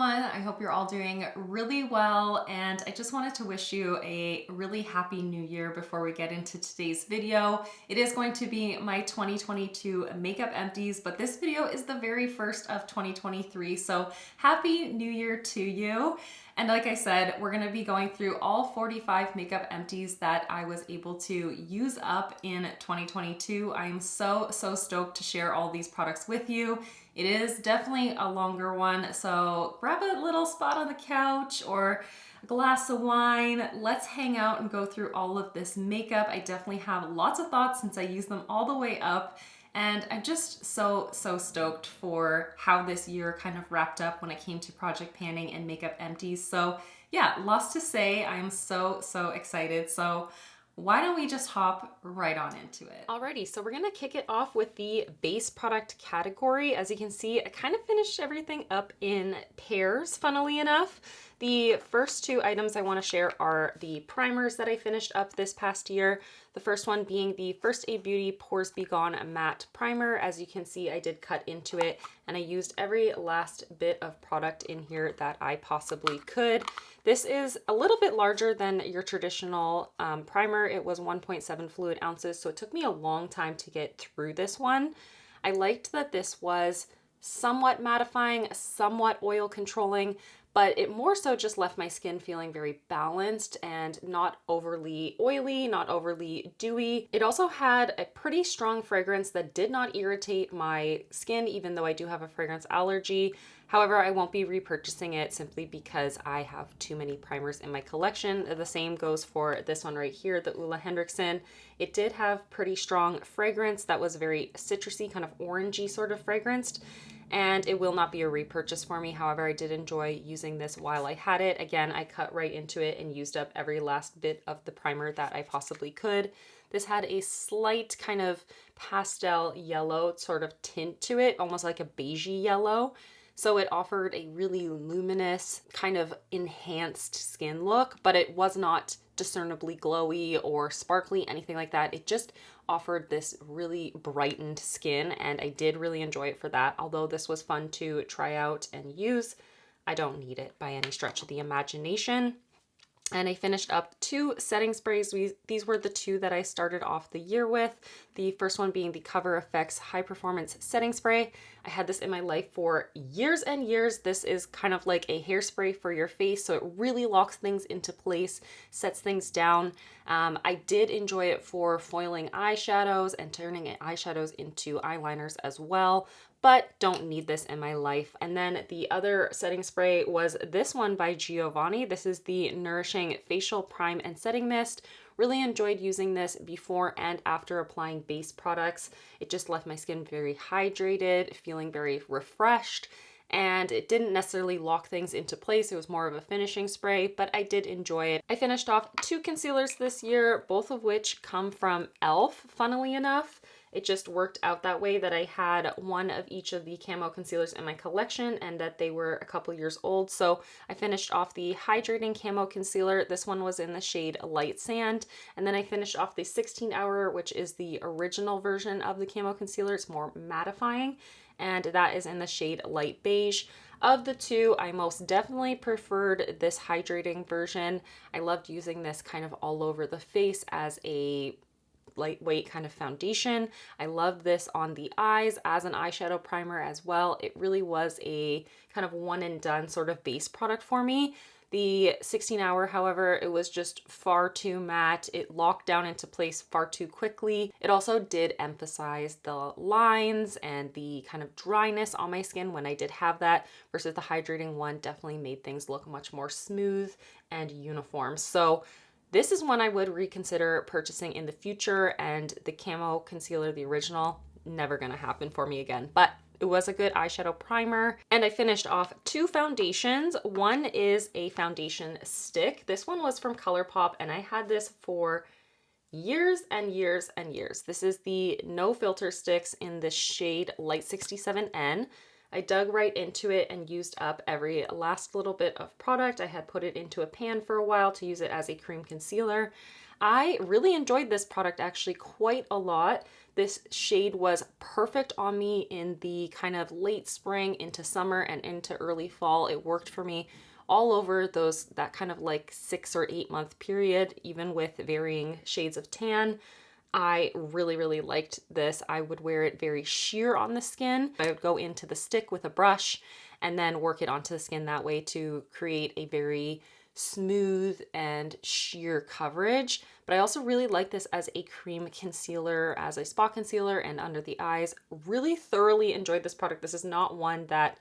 everyone. I hope you're all doing really well, and I just wanted to wish you a really happy new year before we get into today's video. It is going to be my 2022 makeup empties, but this video is the very first of 2023, so happy new year to you. And like I said, we're gonna be going through all 45 makeup empties that I was able to use up in 2022. I am so stoked to share all these products with you. It is definitely a longer one, so grab a little spot on the couch or a glass of wine. Let's hang out and go through all of this makeup. I definitely have lots of thoughts since I use them all the way up. And I'm just so stoked for how this year kind of wrapped up when it came to project panning and makeup empties. So yeah, lots to say. I am so excited. So why don't we just hop right on into it? Alrighty, so we're gonna kick it off with the base product category. As you can see, I kind of finished everything up in pairs, funnily enough. The first two items I want to share are the primers that I finished up this past year. The first one being the First Aid Beauty Pores Be Gone Matte Primer. As you can see, I did cut into it and I used every last bit of product in here that I possibly could. This is a little bit larger than your traditional primer. It was 1.7 fluid ounces, so it took me a long time to get through this one. I liked that this was somewhat mattifying, somewhat oil controlling, but it more so just left my skin feeling very balanced and not overly oily, not overly dewy. It also had a pretty strong fragrance that did not irritate my skin, even though I do have a fragrance allergy. However, I won't be repurchasing it simply because I have too many primers in my collection. The same goes for this one right here, the Ulla Henriksen. It did have pretty strong fragrance that was very citrusy, kind of orangey sort of fragranced, and it will not be a repurchase for me. However, I did enjoy using this while I had it. Again, I cut right into it and used up every last bit of the primer that I possibly could. This had a slight kind of pastel yellow sort of tint to it, almost like a beigey yellow. So it offered a really luminous, kind of enhanced skin look, but it was not discernibly glowy or sparkly, anything like that. It just offered this really brightened skin, and I did really enjoy it for that. Although this was fun to try out and use, I don't need it by any stretch of the imagination. And I finished up two setting sprays. These were the two that I started off the year with. The first one being the Cover FX High Performance Setting Spray. I had this in my life for years and years. This is kind of like a hairspray for your face, so it really locks things into place, sets things down. I did enjoy it for foiling eyeshadows and turning eyeshadows into eyeliners as well, but don't need this in my life. And then the other setting spray was this one by Giovanni. This is the Nourishing Facial Prime and Setting Mist. Really enjoyed using this before and after applying base products. It just left my skin very hydrated, feeling very refreshed, and it didn't necessarily lock things into place. It was more of a finishing spray, but I did enjoy it. I finished off two concealers this year, both of which come from e.l.f., funnily enough. It just worked out that way that I had one of each of the camo concealers in my collection and that they were a couple years old. So I finished off the Hydrating Camo Concealer. This one was in the shade Light Sand. And then I finished off the 16 Hour, which is the original version of the camo concealer. It's more mattifying, and that is in the shade Light Beige. Of the two, I most definitely preferred this hydrating version. I loved using this kind of all over the face as a lightweight kind of foundation. I love this on the eyes as an eyeshadow primer as well. It really was a kind of one and done sort of base product for me. The 16 Hour, however, it was just far too matte. It locked down into place far too quickly. It also did emphasize the lines and the kind of dryness on my skin when I did have that, versus the hydrating one definitely made things look much more smooth and uniform. So this is one I would reconsider purchasing in the future, and the camo concealer, the original, never gonna happen for me again. But it was a good eyeshadow primer. And I finished off two foundations. One is a foundation stick. This one was from ColourPop, and I had this for years and years and years. This is the No Filter Sticks in the shade Light 67N. I dug right into it and used up every last little bit of product. I had put it into a pan for a while to use it as a cream concealer. I really enjoyed this product actually quite a lot. This shade was perfect on me in the kind of late spring into summer and into early fall. It worked for me all over that kind of like 6 or 8 month period, even with varying shades of tan. I really, really liked this. I would wear it very sheer on the skin. I would go into the stick with a brush and then work it onto the skin that way to create a very smooth and sheer coverage. But I also really like this as a cream concealer, as a spot concealer, and under the eyes. Really thoroughly enjoyed this product. This is not one that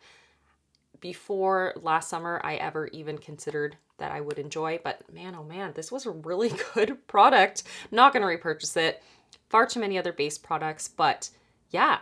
before last summer I ever even considered that I would enjoy, but man, oh man, this was a really good product. Not gonna repurchase it. Far too many other base products, but yeah,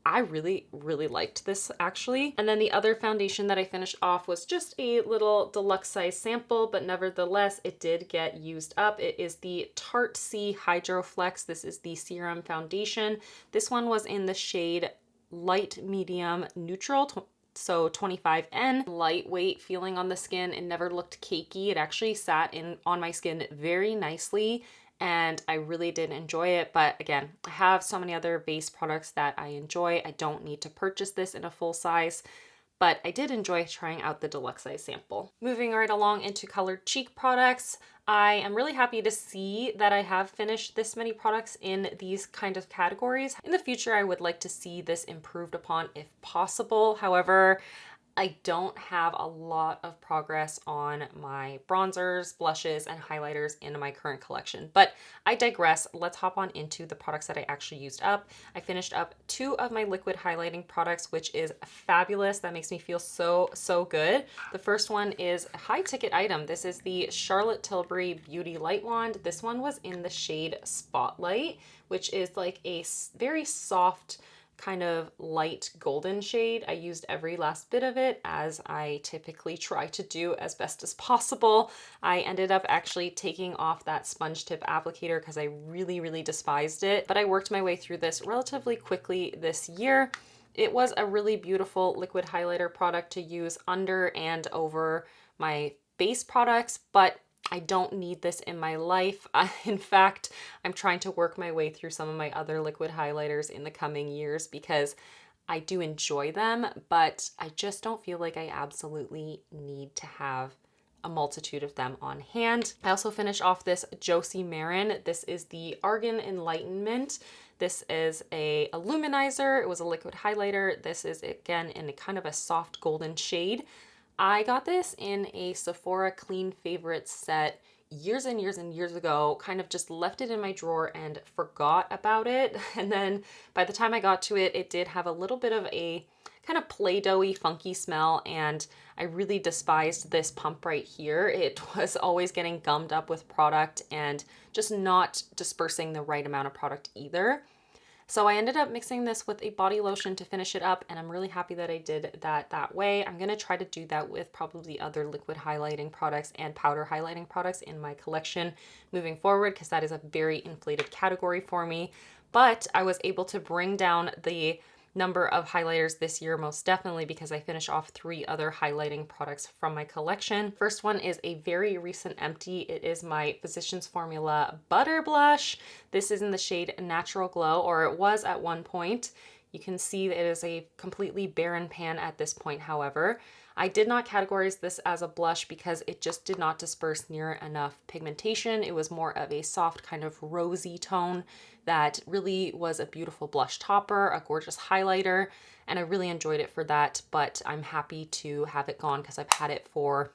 I really, really liked this actually. And then the other foundation that I finished off was just a little deluxe size sample, but nevertheless, it did get used up. It is the Tarte C Hydro Flex. This is the serum foundation. This one was in the shade light, medium, neutral, so 25N. Lightweight feeling on the skin. It never looked cakey. It actually sat on my skin very nicely, and I really did enjoy it. But again, I have so many other base products that I enjoy. I don't need to purchase this in a full size, but I did enjoy trying out the deluxe size sample. Moving right along into colored cheek products, I am really happy to see that I have finished this many products in these kind of categories. In the future, I would like to see this improved upon if possible. However, I don't have a lot of progress on my bronzers, blushes, and highlighters in my current collection, but I digress. Let's hop on into the products that I actually used up. I finished up 2 of my liquid highlighting products, which is fabulous. That makes me feel so, so good. The first one is a high ticket item. This is the Charlotte Tilbury Beauty Light Wand. This one was in the shade Spotlight, which is like a very soft, kind of light golden shade. I used every last bit of it, as I typically try to do as best as possible. I ended up actually taking off that sponge tip applicator because I really, really despised it, but I worked my way through this relatively quickly this year. It was a really beautiful liquid highlighter product to use under and over my base products, but I don't need this in my life. In fact, I'm trying to work my way through some of my other liquid highlighters in the coming years because I do enjoy them, but I just don't feel like I absolutely need to have a multitude of them on hand. I also finished off this Josie Maran. This is the Argan Enlightenment. This is a luminizer. It was a liquid highlighter. This is, again, in a kind of a soft golden shade. I got this in a Sephora Clean Favorites set years and years and years ago, kind of just left it in my drawer and forgot about it. And then by the time I got to it, it did have a little bit of a kind of Play-Doh-y funky smell, and I really despised this pump right here. It was always getting gummed up with product and just not dispersing the right amount of product either. So I ended up mixing this with a body lotion to finish it up, and I'm really happy that I did that way. I'm going to try to do that with probably other liquid highlighting products and powder highlighting products in my collection moving forward, because that is a very inflated category for me. But I was able to bring down the number of highlighters this year, most definitely, because I finished off 3 other highlighting products from my collection. First one is a very recent empty. It is my Physicians Formula Butter Blush. This is in the shade Natural Glow, or it was at one point. You can see that it is a completely barren pan at this point, however. I did not categorize this as a blush because it just did not disperse near enough pigmentation. It was more of a soft kind of rosy tone that really was a beautiful blush topper, a gorgeous highlighter, and I really enjoyed it for that, but I'm happy to have it gone because I've had it for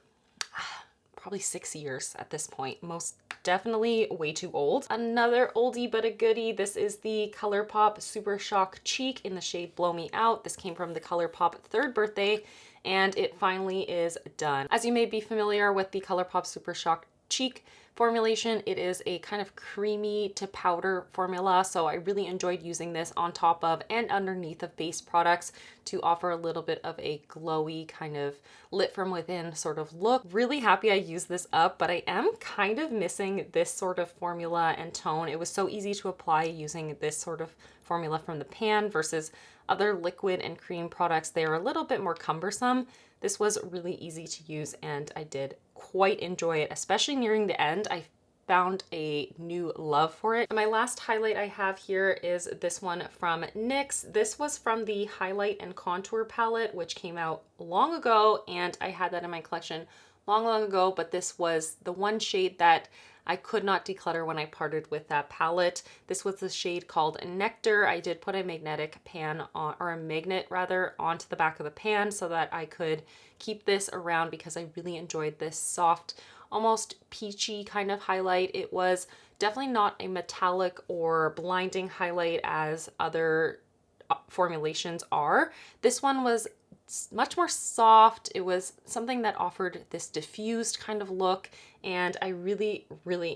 probably 6 years at this point. Most definitely way too old. Another oldie but a goodie. This is the ColourPop Super Shock Cheek in the shade Blow Me Out. This came from the ColourPop 3rd birthday, and it finally is done. As you may be familiar with the ColourPop Super Shock Cheek formulation, it is a kind of creamy to powder formula, so I really enjoyed using this on top of and underneath of base products to offer a little bit of a glowy kind of lit from within sort of look. Really happy I used this up, but I am kind of missing this sort of formula and tone. It was so easy to apply using this sort of formula from the pan versus other liquid and cream products, they are a little bit more cumbersome. This was really easy to use and I did quite enjoy it, especially nearing the end. I found a new love for it. And my last highlight I have here is this one from NYX. This was from the Highlight and Contour palette, which came out long ago, and I had that in my collection long ago, but this was the one shade that I could not declutter when I parted with that palette. This was the shade called Nectar. I did put a magnetic pan on, or a magnet rather, onto the back of the pan so that I could keep this around because I really enjoyed this soft, almost peachy kind of highlight. It was definitely not a metallic or blinding highlight as other formulations are. This one was much more soft. It was something that offered this diffused kind of look, and I really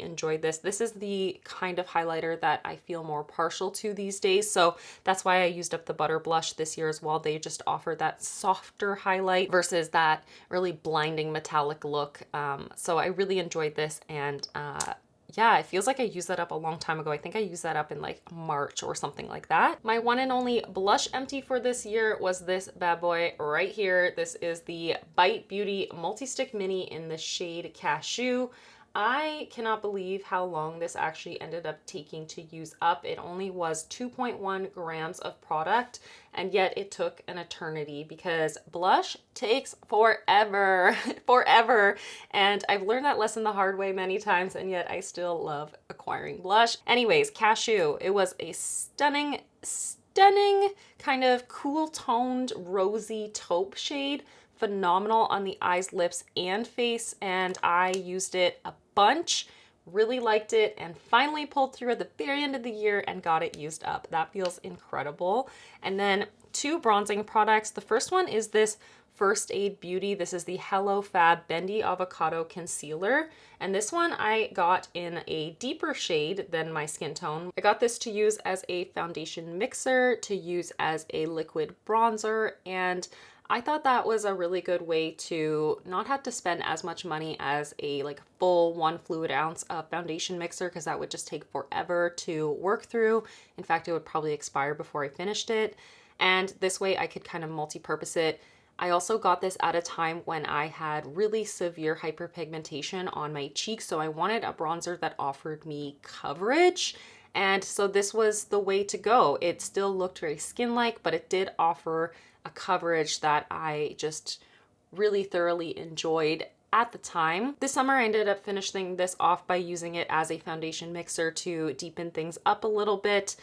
enjoyed this. This is the kind of highlighter that I feel more partial to these days, so that's why I used up the Butter Blush this year as well. They just offer that softer highlight versus that really blinding metallic look. So I really enjoyed this, and yeah, it feels like I used that up a long time ago. I think I used that up in like March or something like that. My one and only blush empty for this year was this bad boy right here. This is the Bite Beauty Multi-Stick Mini in the shade Cashew. I cannot believe how long this actually ended up taking to use up. It only was 2.1 grams of product, and yet it took an eternity because blush takes forever, forever. And I've learned that lesson the hard way many times, and yet I still love acquiring blush. Anyways, Cashew, it was a stunning kind of cool toned rosy taupe shade. Phenomenal on the eyes, lips, and face, and I used it a bunch, really liked it, and finally pulled through at the very end of the year and got it used up. That feels incredible. And then two bronzing products. The first one is this First Aid Beauty. This is the Hello Fab Bendy Avocado Concealer, and this one I got in a deeper shade than my skin tone. I got this to use as a foundation mixer, to use as a liquid bronzer, and I thought that was a really good way to not have to spend as much money as a like full 1 fluid ounce of foundation mixer, because that would just take forever to work through. In fact, it would probably expire before I finished it. And this way I could kind of multi-purpose it. I also got this at a time when I had really severe hyperpigmentation on my cheeks, so I wanted a bronzer that offered me coverage. And so this was the way to go. It still looked very skin-like, but it did offer a coverage that I just really thoroughly enjoyed at the time. This summer I ended up finishing this off by using it as a foundation mixer to deepen things up a little bit.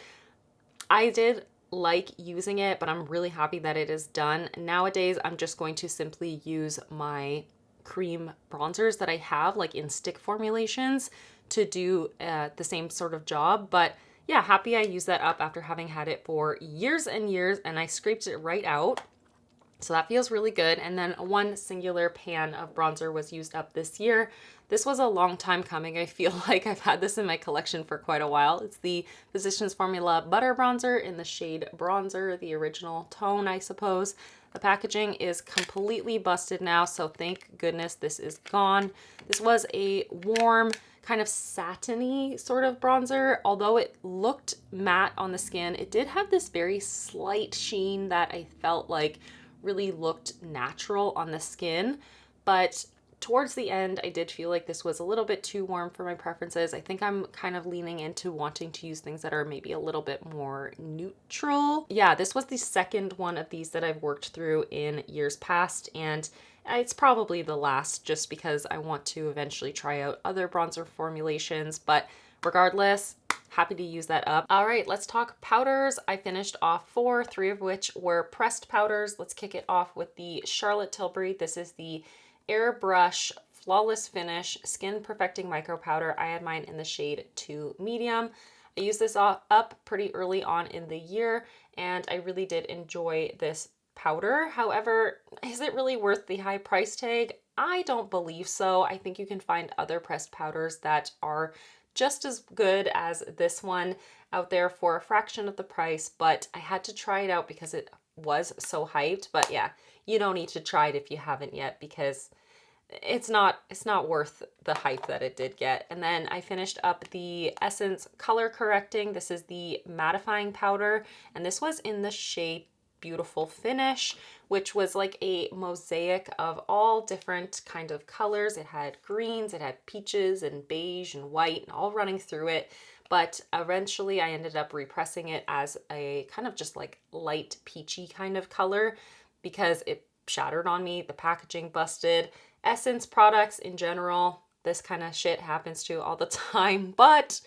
I did like using it, but I'm really happy that it is done. Nowadays, I'm just going to simply use my cream bronzers that I have like in stick formulations to do the same sort of job. But yeah, happy I used that up after having had it for years and years, and I scraped it right out. So that feels really good. And then one singular pan of bronzer was used up this year. This was a long time coming. I feel like I've had this in my collection for quite a while. It's the Physicians Formula Butter Bronzer in the shade Bronzer, the original tone, I suppose. The packaging is completely busted now, so thank goodness this is gone. This was a warm, kind of satiny sort of bronzer. Although it looked matte on the skin, it did have this very slight sheen that I felt like really looked natural on the skin. But towards the end, I did feel like this was a little bit too warm for my preferences. I think I'm kind of leaning into wanting to use things that are maybe a little bit more neutral. Yeah, this was the second one of these that I've worked through in years past, and it's probably the last just because I want to eventually try out other bronzer formulations, but regardless, happy to use that up. All right, let's talk powders. I finished off 4, 3 of which were pressed powders. Let's kick it off with the Charlotte Tilbury. This is the Airbrush Flawless Finish Skin Perfecting Micro Powder. I had mine in the shade 2 Medium. I used this up pretty early on in the year, and I really did enjoy this powder. However, is it really worth the high price tag? I don't believe so. I think you can find other pressed powders that are just as good as this one out there for a fraction of the price, but I had to try it out because it was so hyped. But yeah, you don't need to try it if you haven't yet, because it's not worth the hype that it did get. And then I finished up the Essence Color Correcting. This is the mattifying powder, and this was in the shade beautiful finish, which was like a mosaic of all different kind of colors. It had greens, it had peaches and beige and white and all running through it. But eventually I ended up repressing it as a kind of just like light peachy kind of color because it shattered on me. The packaging busted. Essence products in general, this kind of shit happens to all the time. But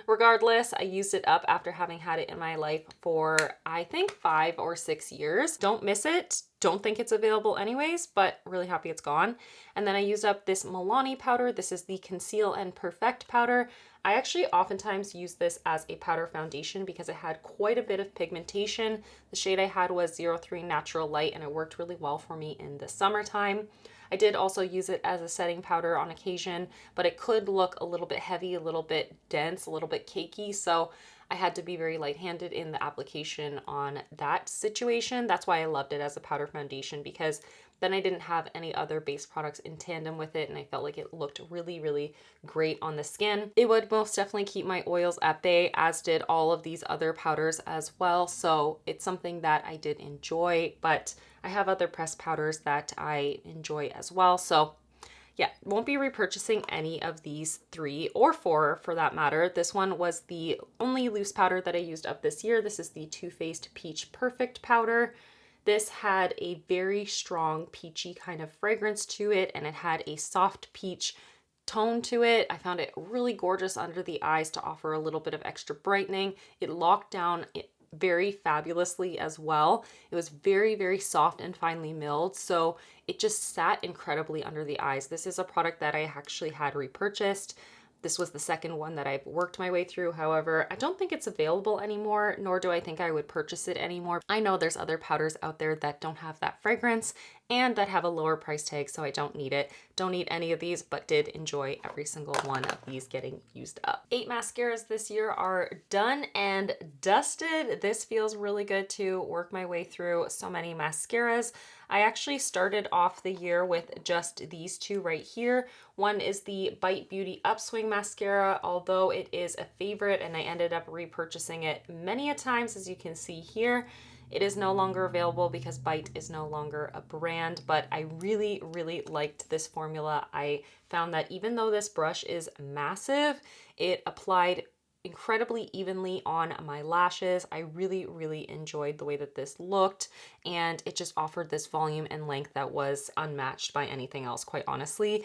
regardless, I used it up after having had it in my life for, I think, 5 or 6 years. Don't miss it. Don't think it's available anyways, but really happy it's gone. And then I used up this Milani powder. This is the Conceal and Perfect powder. I actually oftentimes use this as a powder foundation because it had quite a bit of pigmentation. The shade I had was 03 Natural Light, and it worked really well for me in the summertime. I did also use it as a setting powder on occasion, but it could look a little bit heavy, a little bit dense, a little bit cakey. So I had to be very light-handed in the application on that situation. That's why I loved it as a powder foundation, because then I didn't have any other base products in tandem with it, and I felt like it looked really, really great on the skin. It would most definitely keep my oils at bay, as did all of these other powders as well. So it's something that I did enjoy, but I have other pressed powders that I enjoy as well. So yeah, won't be repurchasing any of these 3 or 4 for that matter. This one was the only loose powder that I used up this year. This is the Too Faced Peach Perfect powder. This had a very strong peachy kind of fragrance to it, and it had a soft peach tone to it. I found it really gorgeous under the eyes to offer a little bit of extra brightening. It locked down very fabulously as well. It was very, very soft and finely milled, so it just sat incredibly under the eyes. This is a product that I actually had repurchased. This was the second one that I've worked my way through. However, I don't think it's available anymore, nor do I think I would purchase it anymore. I know there's other powders out there that don't have that fragrance and that have a lower price tag, so I don't need it. Don't need any of these, but did enjoy every single one of these getting used up. 8 mascaras this year are done and dusted. This feels really good to work my way through so many mascaras. I actually started off the year with just these 2 right here. One is the Bite Beauty Upswing Mascara, although it is a favorite and I ended up repurchasing it many a times, as you can see here. It is no longer available because Bite is no longer a brand, but I really, really liked this formula. I found that even though this brush is massive, it applied incredibly evenly on my lashes. I really, really enjoyed the way that this looked, and it just offered this volume and length that was unmatched by anything else, quite honestly.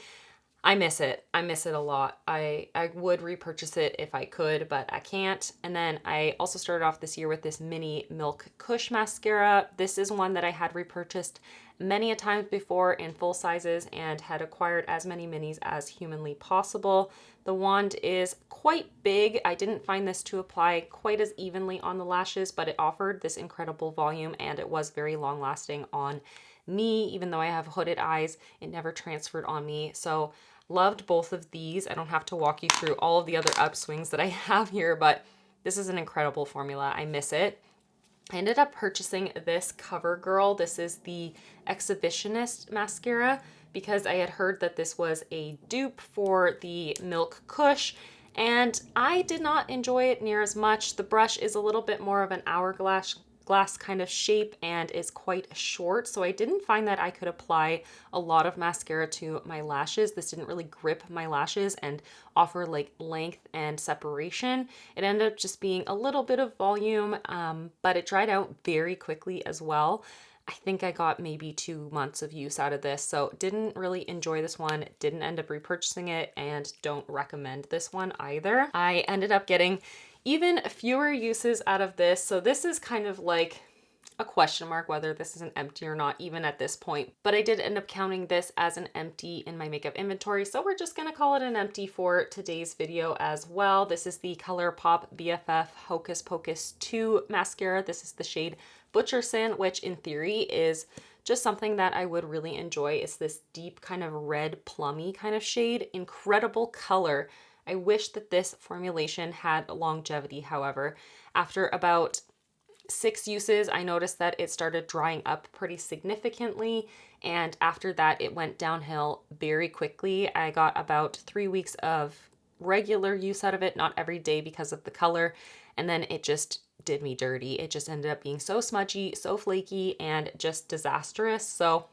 I miss it. I miss it a lot. I would repurchase it if I could, but I can't. And then I also started off this year with this mini Milk Kush mascara. This is one that I had repurchased many a times before in full sizes and had acquired as many minis as humanly possible. The wand is quite big. I didn't find this to apply quite as evenly on the lashes, but it offered this incredible volume and it was very long lasting on me. Even though I have hooded eyes, it never transferred on me. So loved both of these. I don't have to walk you through all of the other upswings that I have here, but this is an incredible formula. I miss it. I ended up purchasing this CoverGirl. This is the Exhibitionist mascara because I had heard that this was a dupe for the Milk Kush, and I did not enjoy it near as much. The brush is a little bit more of an hourglass kind of shape and is quite short, so I didn't find that I could apply a lot of mascara to my lashes. This didn't really grip my lashes and offer like length and separation. It ended up just being a little bit of volume, but it dried out very quickly as well. I think I got maybe 2 months of use out of this, so didn't really enjoy this one, didn't end up repurchasing it, and don't recommend this one either. I ended up getting even fewer uses out of this, so this is kind of like a question mark whether this is an empty or not even at this point, but I did end up counting this as an empty in my makeup inventory, so we're just gonna call it an empty for today's video as well. This is the ColourPop BFF Hocus Pocus 2 mascara. This is the shade Butcherson, which in theory is just something that I would really enjoy. It's this deep kind of red plummy kind of shade. Incredible color. I wish that this formulation had longevity, however. After about 6 uses, I noticed that it started drying up pretty significantly, and after that it went downhill very quickly. I got about 3 weeks of regular use out of it, not every day because of the color, and then it just did me dirty. It just ended up being so smudgy, so flaky, and just disastrous. So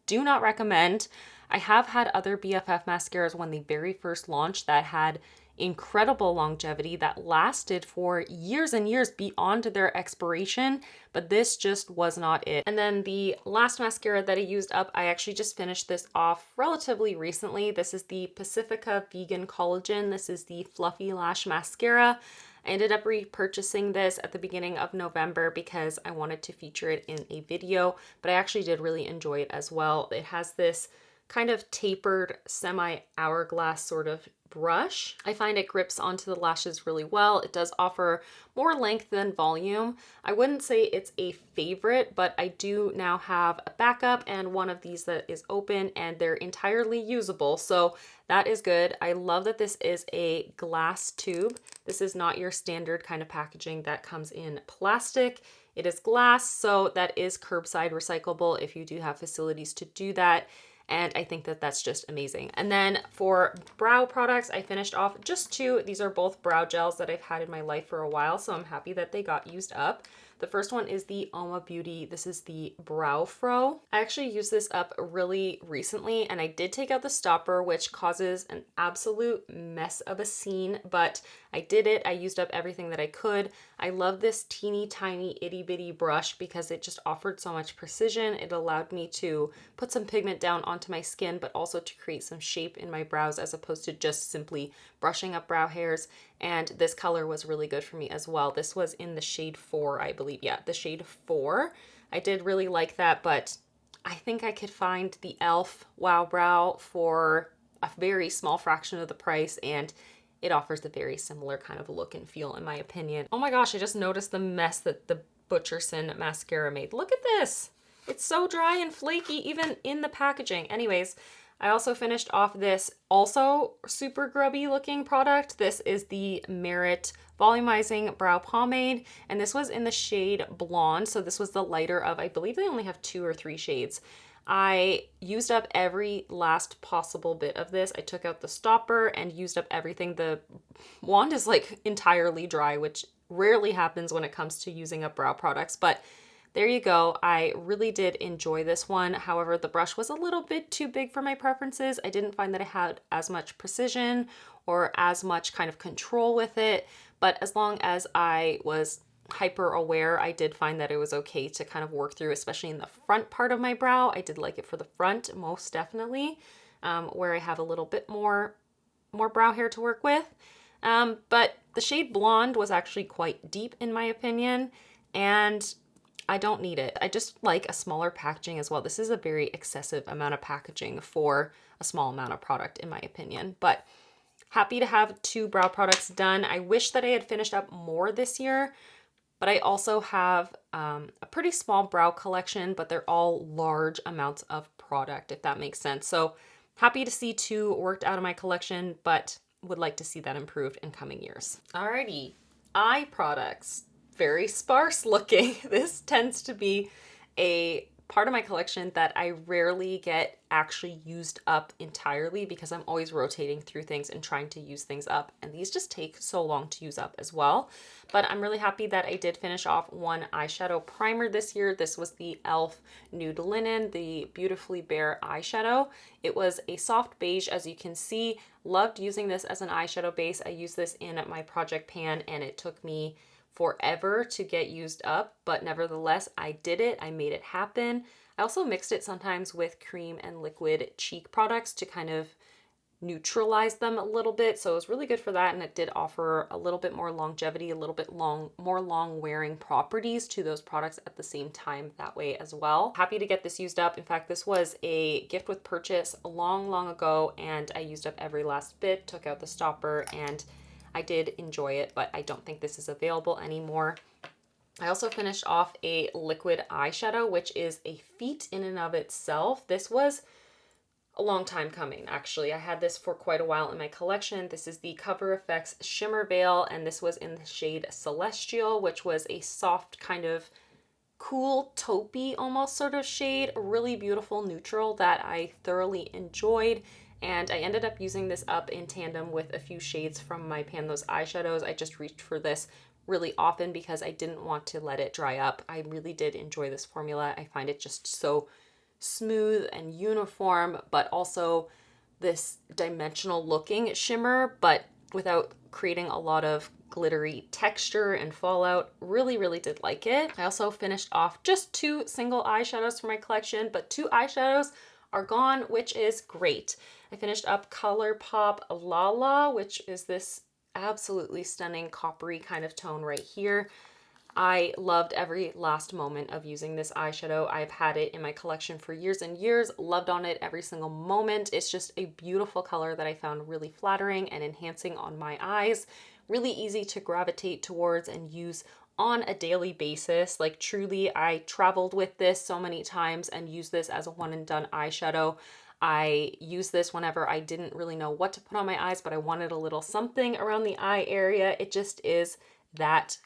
do not recommend. I have had other BFF mascaras when they very first launched that had incredible longevity that lasted for years and years beyond their expiration, but this just was not it. And then the last mascara that I used up, I actually just finished this off relatively recently. This is the Pacifica Vegan Collagen. This is the Fluffy Lash Mascara. I ended up repurchasing this at the beginning of November because I wanted to feature it in a video, but I actually did really enjoy it as well. It has this kind of tapered semi-hourglass sort of brush. I find it grips onto the lashes really well. It does offer more length than volume. I wouldn't say it's a favorite, but I do now have a backup and one of these that is open and they're entirely usable. So that is good. I love that this is a glass tube. This is not your standard kind of packaging that comes in plastic. It is glass, so that is curbside recyclable if you do have facilities to do that. And I think that that's just amazing. And then for brow products, I finished off just two. These are both brow gels that I've had in my life for a while, so I'm happy that they got used up. The first one is the Oma Beauty. This is the Brow Fro. I actually used this up really recently and I did take out the stopper, which causes an absolute mess of a scene, but I did it. I used up everything that I could. I love this teeny tiny itty bitty brush because it just offered so much precision. It allowed me to put some pigment down onto my skin, but also to create some shape in my brows as opposed to just simply brushing up brow hairs. And this color was really good for me as well. This was in the shade 4, I believe. Yeah, the shade 4. I did really like that, but I think I could find the e.l.f. Wow Brow for a very small fraction of the price, and it offers a very similar kind of look and feel in my opinion. Oh my gosh, I just noticed the mess that the Butcherson mascara made. Look at this. It's so dry and flaky even in the packaging. Anyways, I also finished off this also super grubby looking product. This is the Merit Volumizing Brow Pomade, and this was in the shade Blonde. So this was the lighter of, I believe they only have 2 or 3 shades. I used up every last possible bit of this. I took out the stopper and used up everything. The wand is like entirely dry, which rarely happens when it comes to using up brow products, but there you go. I really did enjoy this one. However, the brush was a little bit too big for my preferences. I didn't find that I had as much precision or as much kind of control with it, but as long as I was hyper aware, I did find that it was okay to kind of work through, especially in the front part of my brow. I did like it for the front, most definitely, where I have a little bit more brow hair to work with. But the shade Blonde was actually quite deep in my opinion, and I don't need it. I just like a smaller packaging as well. This is a very excessive amount of packaging for a small amount of product in my opinion, but happy to have 2 brow products done. I wish that I had finished up more this year, but I also have a pretty small brow collection, but they're all large amounts of product, if that makes sense. So happy to see 2 worked out of my collection, but would like to see that improved in coming years. Alrighty, eye products. Very sparse looking. This tends to be a part of my collection that I rarely get actually used up entirely because I'm always rotating through things and trying to use things up, and these just take so long to use up as well. But I'm really happy that I did finish off one eyeshadow primer this year. This was the e.l.f. Nude Linen, the Beautifully Bare eyeshadow. It was a soft beige, as you can see. Loved using this as an eyeshadow base. I used this in my project pan and it took me forever to get used up, but nevertheless, I did it. I made it happen. I also mixed it sometimes with cream and liquid cheek products to kind of neutralize them a little bit. So it was really good for that, and it did offer a little bit more longevity, a little bit more long wearing properties to those products at the same time that way as well. Happy to get this used up. In fact, this was a gift with purchase a long ago, and I used up every last bit, took out the stopper, and I did enjoy it, but I don't think this is available anymore. I also finished off a liquid eyeshadow, which is a feat in and of itself. This was a long time coming, actually. I had this for quite a while in my collection. This is the Cover FX Shimmer Veil, and this was in the shade Celestial, which was a soft kind of cool taupey almost sort of shade. A really beautiful neutral that I thoroughly enjoyed. And I ended up using this up in tandem with a few shades from my Pan Those eyeshadows. I just reached for this really often because I didn't want to let it dry up. I really did enjoy this formula. I find it just so smooth and uniform, but also this dimensional looking shimmer, but without creating a lot of glittery texture and fallout. Really, really did like it. I also finished off just 2 single eyeshadows for my collection, but 2 eyeshadows are gone, which is great. I finished up ColourPop Lala, which is this absolutely stunning coppery kind of tone right here. I loved every last moment of using this eyeshadow. I've had it in my collection for years and years, loved on it every single moment. It's just a beautiful color that I found really flattering and enhancing on my eyes. Really easy to gravitate towards and use on a daily basis. Like truly, I traveled with this so many times and used this as a one and done eyeshadow. I used this whenever I didn't really know what to put on my eyes, but I wanted a little something around the eye area. It just is that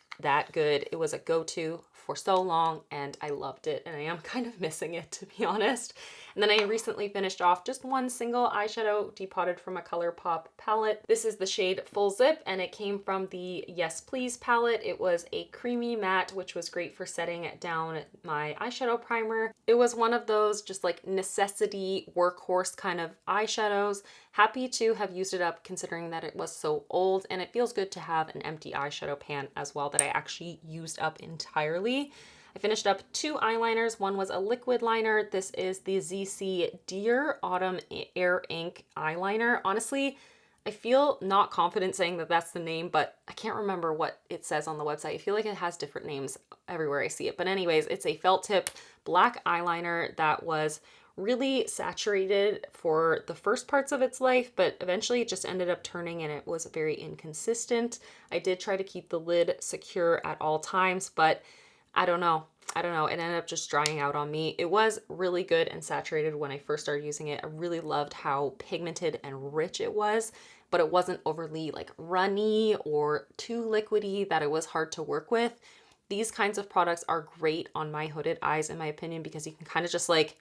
good. It was a go-to for so long and I loved it, and I am kind of missing it, to be honest. And then I recently finished off just 1 single eyeshadow depotted from a ColourPop palette. This is the shade Full Zip and it came from the Yes Please palette. It was a creamy matte, which was great for setting down my eyeshadow primer. It was one of those just like necessity workhorse kind of eyeshadows. Happy to have used it up considering that it was so old, and it feels good to have an empty eyeshadow pan as well that I actually used up entirely. I finished up 2 eyeliners. One was a liquid liner. This is the ZC Dear Autumn Air Ink eyeliner. Honestly, I feel not confident saying that that's the name, but I can't remember what it says on the website. I feel like it has different names everywhere I see it. But anyways, it's a felt tip black eyeliner that was really saturated for the first parts of its life, but eventually it just ended up turning and it was very inconsistent. I did try to keep the lid secure at all times, but I don't know. It ended up just drying out on me. It was really good and saturated when I first started using it. I really loved how pigmented and rich it was, but it wasn't overly like runny or too liquidy that it was hard to work with. These kinds of products are great on my hooded eyes, in my opinion, because you can kind of just like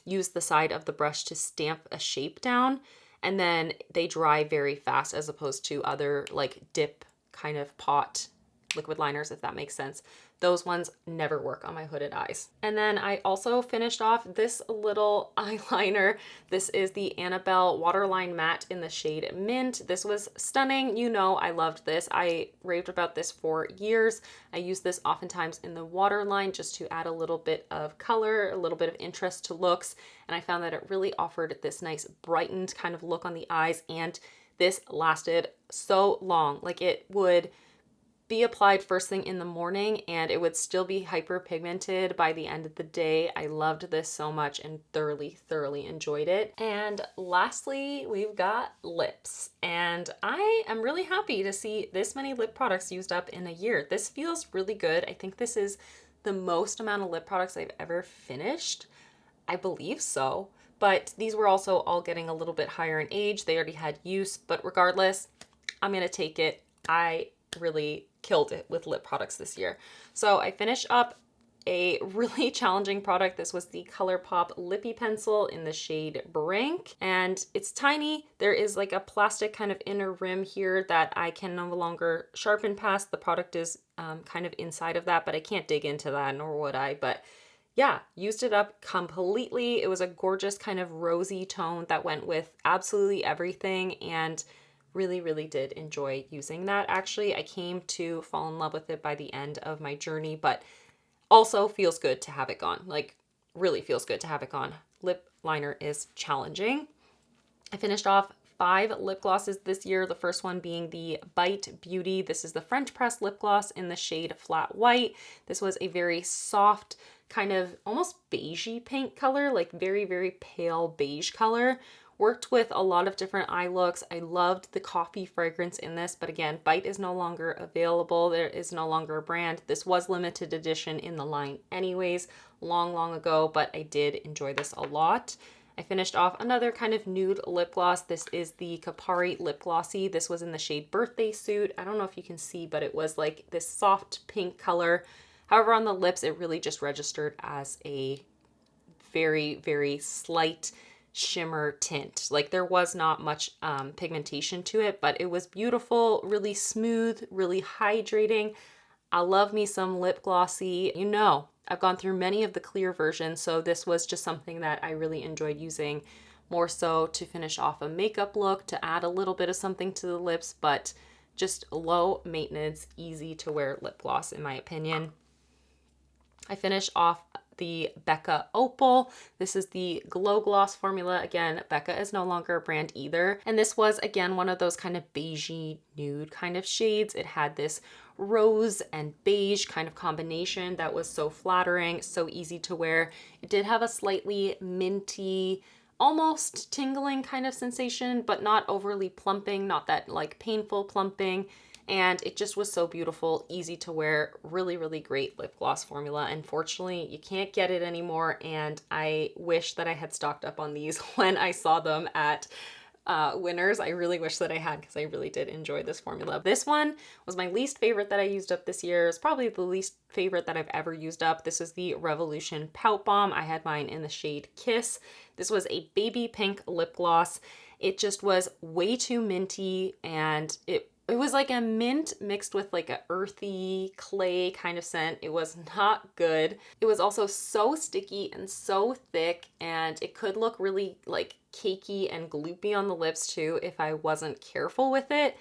use the side of the brush to stamp a shape down, and then they dry very fast as opposed to other like dip kind of pot liquid liners, if that makes sense. Those ones never work on my hooded eyes. And then I also finished off this little eyeliner. This is the Annabelle Waterline Matte in the shade Mint. This was stunning. You know, I loved this. I raved about this for years. I use this oftentimes in the waterline just to add a little bit of color, a little bit of interest to looks. And I found that it really offered this nice brightened kind of look on the eyes. And this lasted so long. Like it would be applied first thing in the morning and it would still be hyperpigmented by the end of the day. I loved this so much and thoroughly enjoyed it. And lastly, we've got lips. And I am really happy to see this many lip products used up in a year. This feels really good. I think this is the most amount of lip products I've ever finished. I believe so. But these were also all getting a little bit higher in age. They already had use, but regardless, I'm gonna take it. I really killed it with lip products this year. So I finished up a really challenging product. This was the ColourPop Lippy Pencil in the shade Brink, and it's tiny. There is like a plastic kind of inner rim here that I can no longer sharpen past. The product is kind of inside of that, but I can't dig into that, nor would I. But yeah, used it up completely. It was a gorgeous kind of rosy tone that went with absolutely everything, and really did enjoy using that. Actually, I came to fall in love with it by the end of my journey, but also feels good to have it gone. Like really feels good to have it gone. Lip liner is challenging. I finished off 5 lip glosses this year. The first one being the Bite Beauty. This is the French press lip gloss in the shade Flat White. This was a very soft, kind of almost beigey pink color, like very pale beige color. Worked with a lot of different eye looks. I loved the coffee fragrance in this, but again, Bite is no longer available. There is no longer a brand. This was limited edition in the line anyways, long ago, but I did enjoy this a lot. I finished off another kind of nude lip gloss. This is the Kapari Lip Glossy. This was in the shade Birthday Suit. I don't know if you can see, but it was like this soft pink color. However, on the lips, it really just registered as a very slight shimmer tint. Like there was not much pigmentation to it, but it was beautiful, really smooth, really hydrating. I love me some lip glossy. You know, I've gone through many of the clear versions, so this was just something that I really enjoyed using, more so to finish off a makeup look, to add a little bit of something to the lips, but just low maintenance, easy to wear lip gloss in my opinion. I finish off the Becca Opal. This is the Glow Gloss formula. Again, Becca is no longer a brand either. And this was, again, one of those kind of beigey nude kind of shades. It had this rose and beige kind of combination that was so flattering, so easy to wear. It did have a slightly minty, almost tingling kind of sensation, but not overly plumping, not that like painful plumping. And it just was so beautiful, easy to wear, really, really great lip gloss formula. Unfortunately, you can't get it anymore, and I wish that I had stocked up on these when I saw them at Winners. I really wish that I had, because I really did enjoy this formula. This one was my least favorite that I used up this year. It's probably the least favorite that I've ever used up. This is the Revolution Pout Bomb. I had mine in the shade Kiss. This was a baby pink lip gloss. It just was way too minty, and it was like a mint mixed with like a earthy clay kind of scent. It was not good. It was also so sticky and so thick, and it could look really like cakey and gloopy on the lips too if I wasn't careful with it.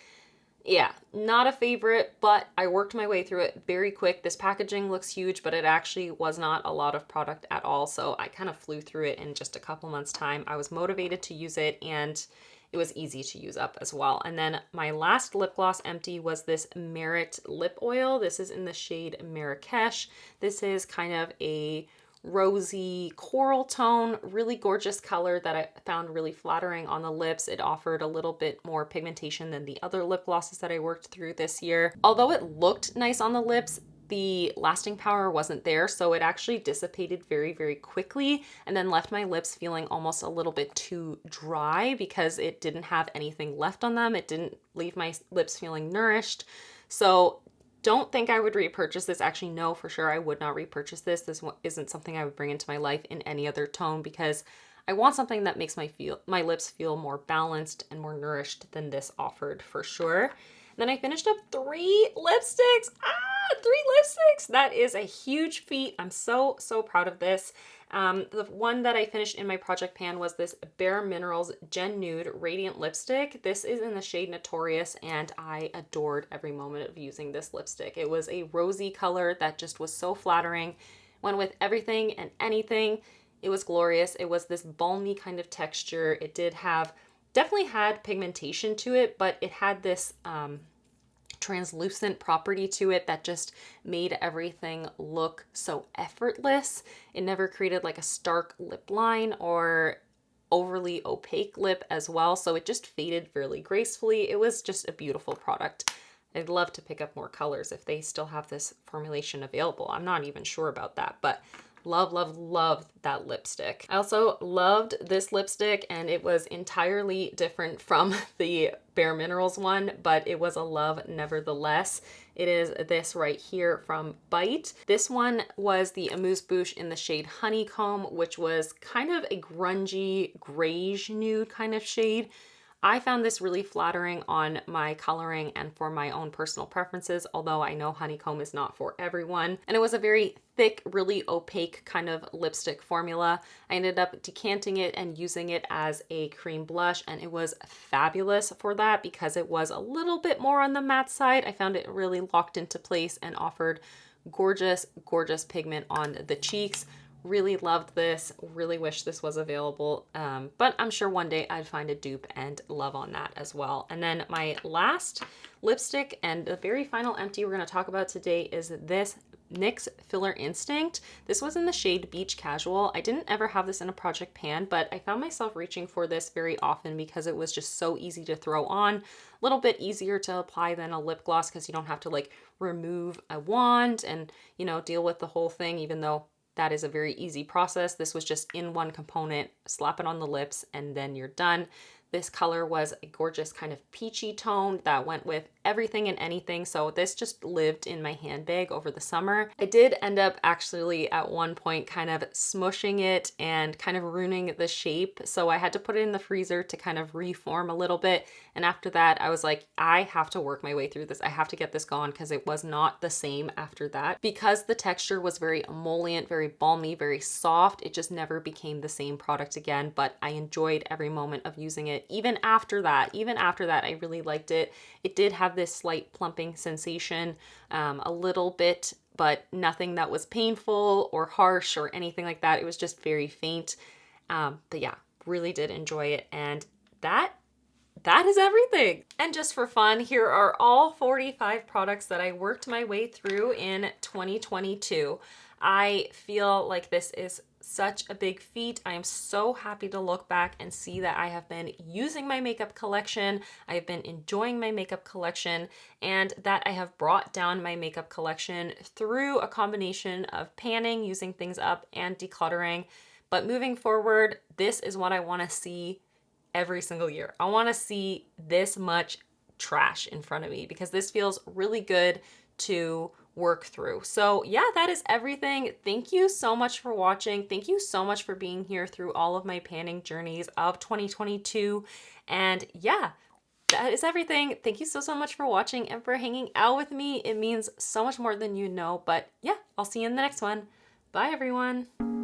Yeah, not a favorite, but I worked my way through it very quick. This packaging looks huge, but it actually was not a lot of product at all. So I kind of flew through it in just a couple months' time. I was motivated to use it, and it was easy to use up as well. And then my last lip gloss empty was this Merit lip oil. This is in the shade Marrakesh. This is kind of a rosy coral tone, really gorgeous color that I found really flattering on the lips. It offered a little bit more pigmentation than the other lip glosses that I worked through this year. Although it looked nice on the lips, the lasting power wasn't there, so it actually dissipated very, very quickly and then left my lips feeling almost a little bit too dry because it didn't have anything left on them. It didn't leave my lips feeling nourished. So don't think I would repurchase this. Actually, no, for sure I would not repurchase this. This isn't something I would bring into my life in any other tone, because I want something that makes my lips feel more balanced and more nourished than this offered, for sure. Then I finished up 3 lipsticks. 3 lipsticks! That is a huge feat. I'm so, so proud of this. The one that I finished in my project pan was this Bare Minerals Gen Nude Radiant Lipstick. This is in the shade Notorious, and I adored every moment of using this lipstick. It was a rosy color that just was so flattering. Went with everything and anything. It was glorious. It was this balmy kind of texture. It definitely had pigmentation to it, but it had this translucent property to it that just made everything look so effortless. It never created like a stark lip line or overly opaque lip as well, so it just faded really gracefully. It was just a beautiful product. I'd love to pick up more colors if they still have this formulation available. I'm not even sure about that, but love, love, love that lipstick. I also loved this lipstick, and it was entirely different from the Bare Minerals one, but it was a love nevertheless. It is this right here from Bite. This one was the Amuse-Bouche in the shade Honeycomb, which was kind of a grungy grayish nude kind of shade. I found this really flattering on my coloring and for my own personal preferences, although I know honeycomb is not for everyone. And it was a very thick, really opaque kind of lipstick formula. I ended up decanting it and using it as a cream blush, and it was fabulous for that because it was a little bit more on the matte side. I found it really locked into place and offered gorgeous, gorgeous pigment on the cheeks. Really loved this, really wish this was available, but I'm sure one day I'd find a dupe and love on that as well. And then my last lipstick and the very final empty we're going to talk about today is this NYX Filler Instinct. This was in the shade Beach Casual. I didn't ever have this in a project pan, but I found myself reaching for this very often because it was just so easy to throw on. A little bit easier to apply than a lip gloss because you don't have to like remove a wand and, you know, deal with the whole thing, even though that is a very easy process. This was just in one component, slap it on the lips, and then you're done. This color was a gorgeous kind of peachy tone that went with everything and anything. So this just lived in my handbag over the summer. I did end up actually at one point kind of smushing it and kind of ruining the shape. So I had to put it in the freezer to kind of reform a little bit. And after that, I was like, I have to work my way through this. I have to get this gone because it was not the same after that. Because the texture was very emollient, very balmy, very soft, it just never became the same product again. But I enjoyed every moment of using it. Even after that, I really liked it. It did have this slight plumping sensation, a little bit, but nothing that was painful or harsh or anything like that. It was just very faint. But yeah, really did enjoy it. And that is everything. And just for fun, here are all 45 products that I worked my way through in 2022. I feel like this is such a big feat. I am so happy to look back and see that I have been using my makeup collection, I've been enjoying my makeup collection, and that I have brought down my makeup collection through a combination of panning, using things up, and decluttering. But moving forward, this is what I want to see every single year. I want to see this much trash in front of me because this feels really good to work through. So yeah, that is everything. Thank you so much for watching. Thank you so much for being here through all of my panning journeys of 2022. And yeah, that is everything. Thank you so much for watching and for hanging out with me. It means so much more than you know. But yeah, I'll see you in the next one. Bye everyone.